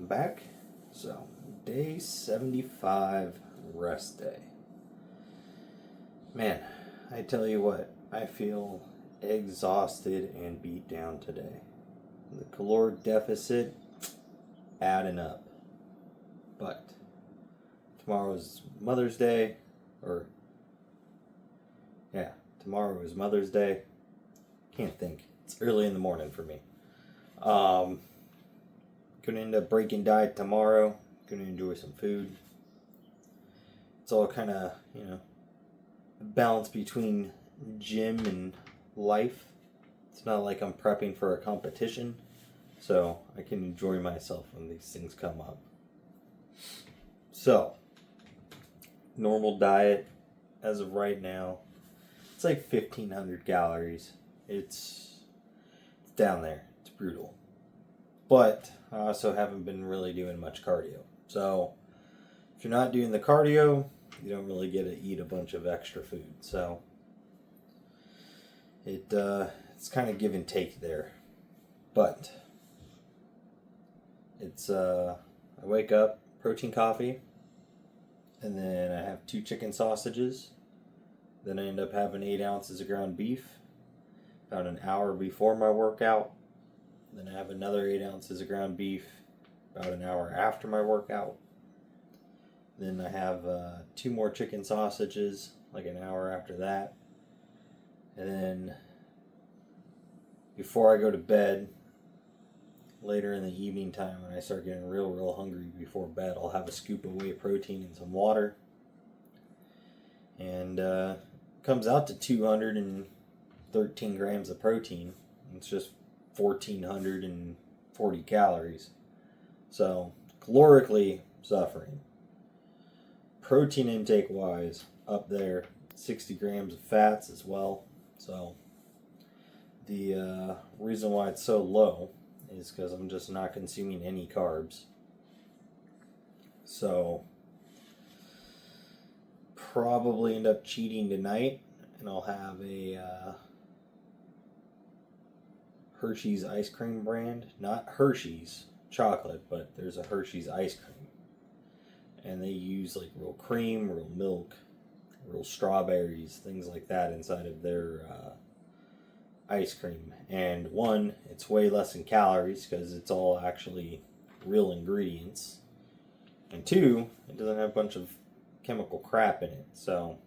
I'm back. So, day 75, rest day. Man, I tell you what, I feel exhausted and beat down today. The caloric deficit adding up. But tomorrow's Mother's Day, tomorrow is Mother's Day. Can't think. It's early in the morning for me. Gonna end up breaking diet tomorrow. Gonna enjoy some food. It's all kind of, a balance between gym and life. It's not like I'm prepping for a competition, so I can enjoy myself when these things come up. So, normal diet as of right now, it's like 1,500 calories. It's down there. It's brutal. But I also haven't been really doing much cardio. So if you're not doing the cardio, you don't really get to eat a bunch of extra food. So it's kind of give and take there. But it's I wake up, protein coffee, and then I have 2 chicken sausages. Then I end up having 8 ounces of ground beef about an hour before my workout. Then I have another 8 ounces of ground beef about an hour after my workout. Then I have 2 more chicken sausages like an hour after that. And then before I go to bed, later in the evening time when I start getting real hungry before bed, I'll have a scoop of whey protein and some water. And comes out to 213 grams of protein. It's just 1,440 calories. So, calorically suffering. Protein intake wise, up there, 60 grams of fats as well. So, the reason why it's so low is because I'm just not consuming any carbs. So, probably end up cheating tonight, and I'll have a Hershey's ice cream brand. Not Hershey's chocolate, but there's a Hershey's ice cream. And they use like real cream, real milk, real strawberries, things like that inside of their ice cream. And one, it's way less in calories because it's all actually real ingredients. And 2, it doesn't have a bunch of chemical crap in it, so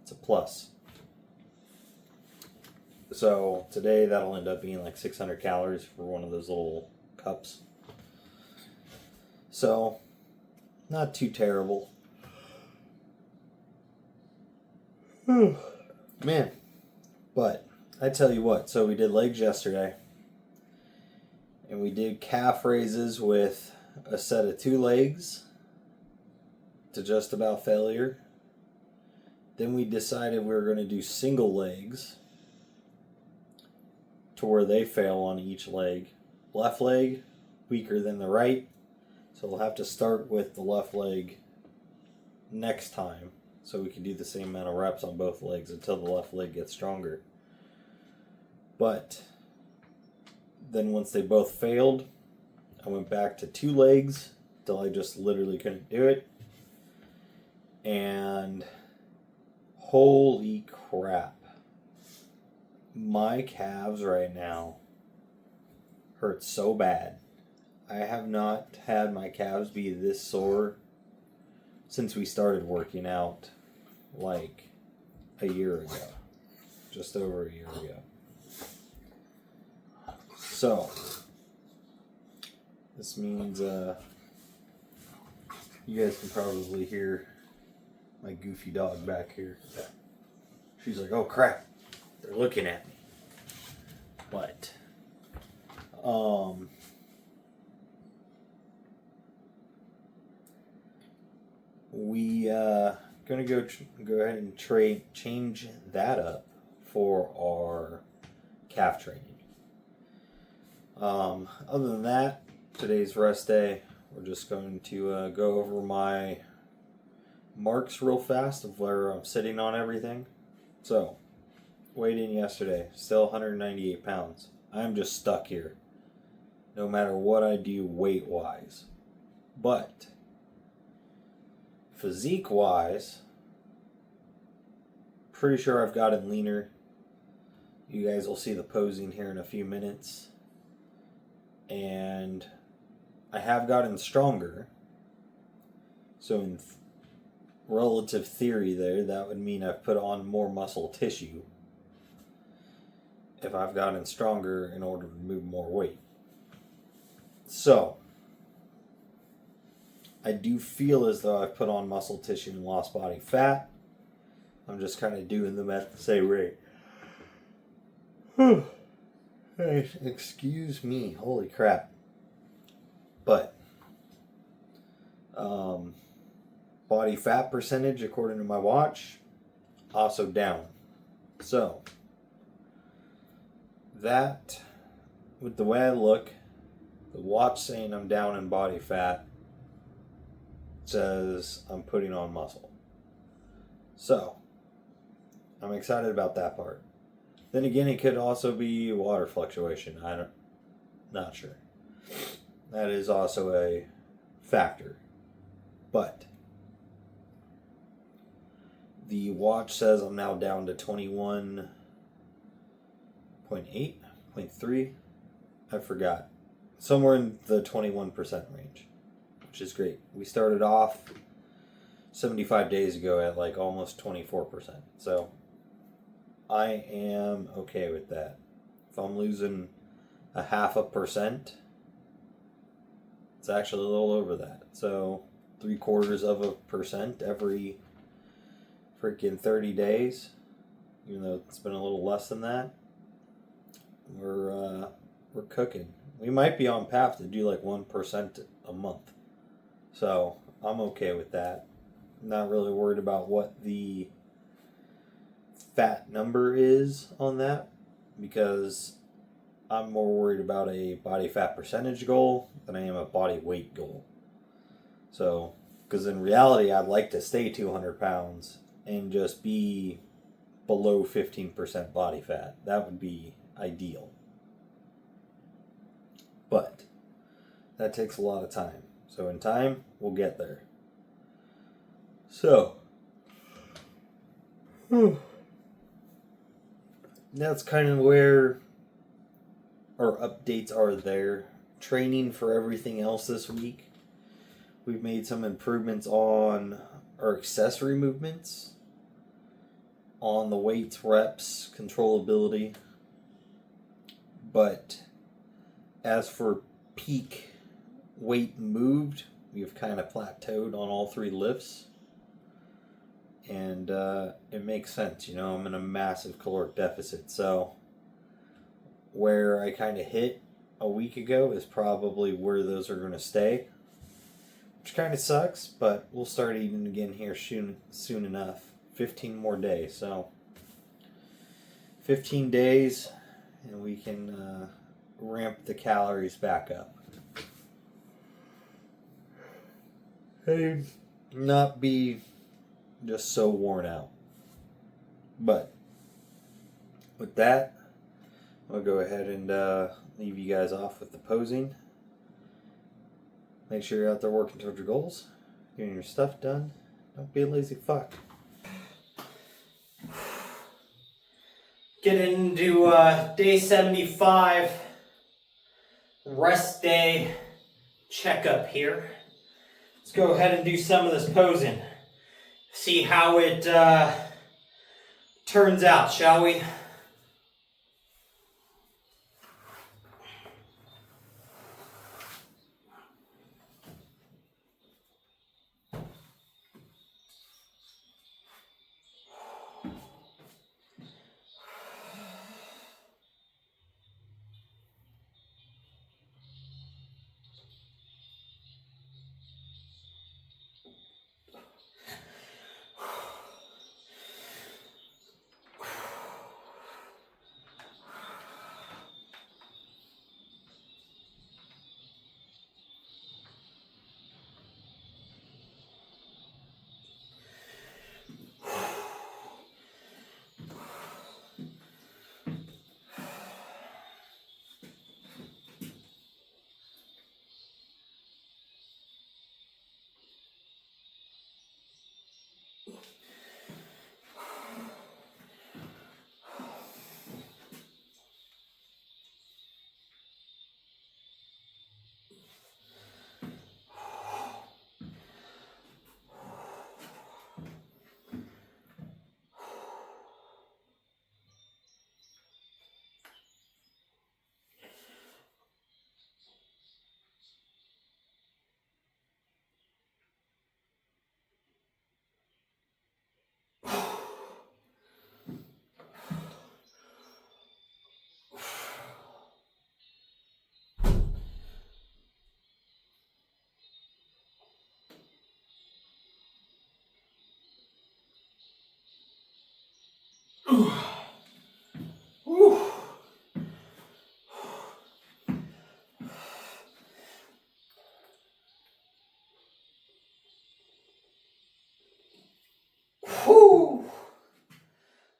it's a plus. So today that'll end up being like 600 calories for one of those little cups. So not too terrible. Man, but I tell you what, so we did legs yesterday, and we did calf raises with a set of 2 legs to just about failure. Then we decided we were going to do single legs to where they fail on each leg. Left leg, weaker than the right, so we'll have to start with the left leg next time so we can do the same amount of reps on both legs until the left leg gets stronger. But then once they both failed, I went back to 2 legs till I just literally couldn't do it. And holy crap, my calves right now hurt so bad. I have not had my calves be this sore since we started working out like a year ago. Just over a year ago. So, this means you guys can probably hear my goofy dog back here. She's like, oh crap, they're looking at me. But, we gonna go ahead and change that up for our calf training. Other than that, today's rest day. We're just going to go over my marks real fast of where I'm sitting on everything. So, weighed in yesterday, still 198 pounds. I'm just stuck here. no matter what I do weight-wise. But physique-wise, pretty sure I've gotten leaner. You guys will see the posing here in a few minutes. And I have gotten stronger. So in relative theory there, that would mean I've put on more muscle tissue if I've gotten stronger in order to move more weight. So, I do feel as though I've put on muscle tissue and lost body fat. I'm just kind of doing them at the same rate. Hey, excuse me, holy crap. But, body fat percentage, according to my watch, also down. So, that, with the way I look, the watch saying I'm down in body fat says I'm putting on muscle. So, I'm excited about that part. Then again, it could also be water fluctuation. Not sure. That is also a factor. But the watch says I'm now down to 21.8, 0.3. I forgot. Somewhere in the 21% range, which is great. We started off 75 days ago at like almost 24%. So I am okay with that. If I'm losing 0.5%, it's actually a little over that. So 0.75% every freaking 30 days, even though it's been a little less than that, we're cooking. We might be on path to do like 1% a month. So I'm okay with that. I'm not really worried about what the fat number is on that, because I'm more worried about a body fat percentage goal than I am a body weight goal. So, because in reality, I'd like to stay 200 pounds and just be below 15% body fat. That would be ideal. But that takes a lot of time. So in time, we'll get there. So, that's kind of where our updates are there. Training for everything else this week. We've made some improvements on our accessory movements, on the weights, reps, controllability. But as for peak weight moved, we've kind of plateaued on all 3 lifts. And it makes sense, you know, I'm in a massive caloric deficit. So where I kind of hit a week ago is probably where those are going to stay. Which kind of sucks, but we'll start eating again here soon enough. 15 more days. So 15 days and we can ramp the calories back up. Hey, not be just so worn out. But with that, I'll go ahead and leave you guys off with the posing. Make sure you're out there working towards your goals, getting your stuff done. Don't be a lazy fuck. Getting into day 75, rest day checkup here. Let's go ahead and do some of this posing. See how it turns out, shall we?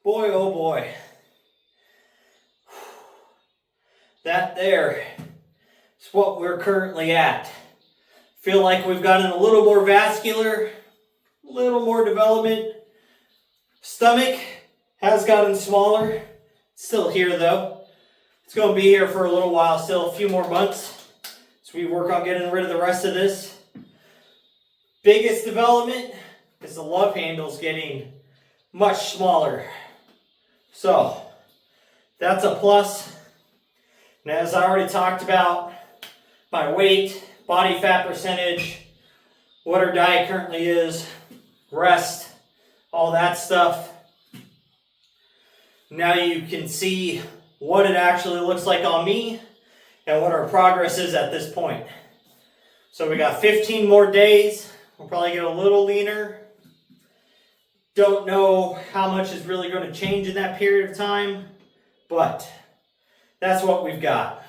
Boy, oh boy. That there is what we're currently at. Feel like we've gotten a little more vascular, a little more development. Stomach has gotten smaller. Still here though. It's going to be here for a little while, still a few more months. So we work on getting rid of the rest of this. Biggest development is the love handles getting much smaller. So that's a plus. And as I already talked about, my weight, body fat percentage, what our diet currently is, rest, all that stuff. Now you can see what it actually looks like on me and what our progress is at this point. So we got 15 more days. We'll probably get a little leaner. Don't know how much is really going to change in that period of time, but that's what we've got.